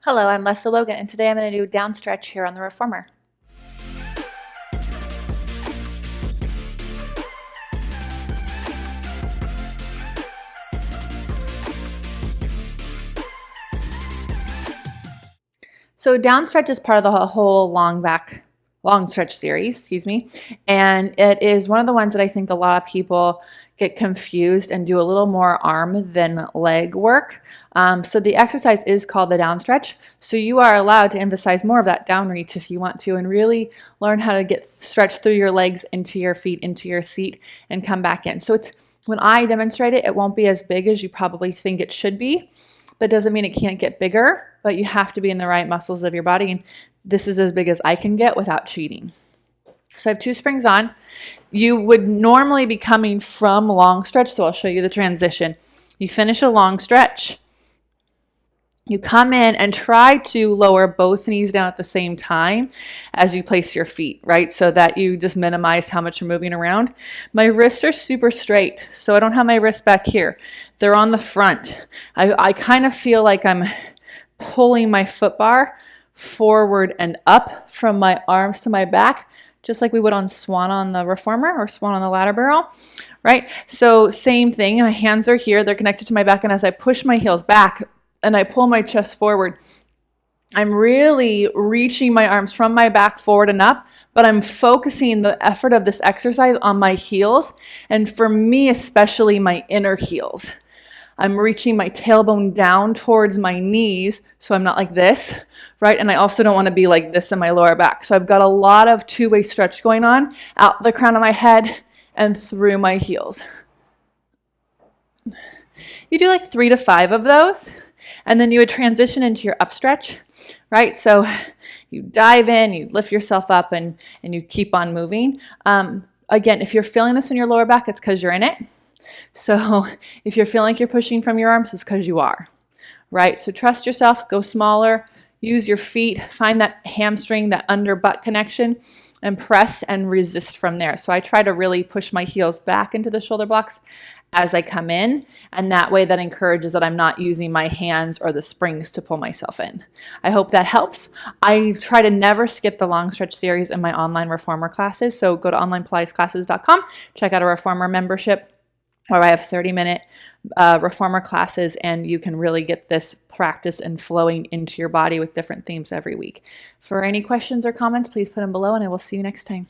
Hello, I'm Lesley Logan, and today I'm going to do down stretch here on the reformer. So down stretch is part of the whole long stretch series, and it is one of the ones that I think a lot of people get confused and do a little more arm than leg work. So the exercise is called the down stretch. So you are allowed to emphasize more of that down reach if you want to, and really learn how to get stretched through your legs into your feet, into your seat, and come back in. So when I demonstrate it, it won't be as big as you probably think it should be. That doesn't mean it can't get bigger, but you have to be in the right muscles of your body. And this is as big as I can get without cheating. So I have 2 springs on. You would normally be coming from long stretch, so I'll show you the transition. You finish a long stretch. You come in and try to lower both knees down at the same time as you place your feet, right? So that you just minimize how much you're moving around. My wrists are super straight, so I don't have my wrists back here. They're on the front. I kind of feel like I'm pulling my foot bar forward and up from my arms to my back, just like we would on Swan on the reformer or Swan on the ladder barrel, right? So same thing, my hands are here, they're connected to my back, and as I push my heels back and I pull my chest forward, I'm really reaching my arms from my back forward and up, but I'm focusing the effort of this exercise on my heels, and for me especially my inner heels. I'm reaching my tailbone down towards my knees, so I'm not like this, right? And I also don't want to be like this in my lower back. So I've got a lot of two-way stretch going on, out the crown of my head and through my heels. You do like 3 to 5 of those, and then you would transition into your up stretch, right? So you dive in, you lift yourself up, and you keep on moving. Again, if you're feeling this in your lower back, it's because you're in it. So if you're feeling like you're pushing from your arms, it's because you are, right? So trust yourself, go smaller, use your feet, find that hamstring, that under butt connection, and press and resist from there. So I try to really push my heels back into the shoulder blocks as I come in, and that way that encourages that I'm not using my hands or the springs to pull myself in. I hope that helps. I try to never skip the long stretch series in my online reformer classes. So go to onlinepilatesclasses.com, check out a reformer membership, where I have 30-minute reformer classes, and you can really get this practice and flowing into your body with different themes every week. For any questions or comments, please put them below, and I will see you next time.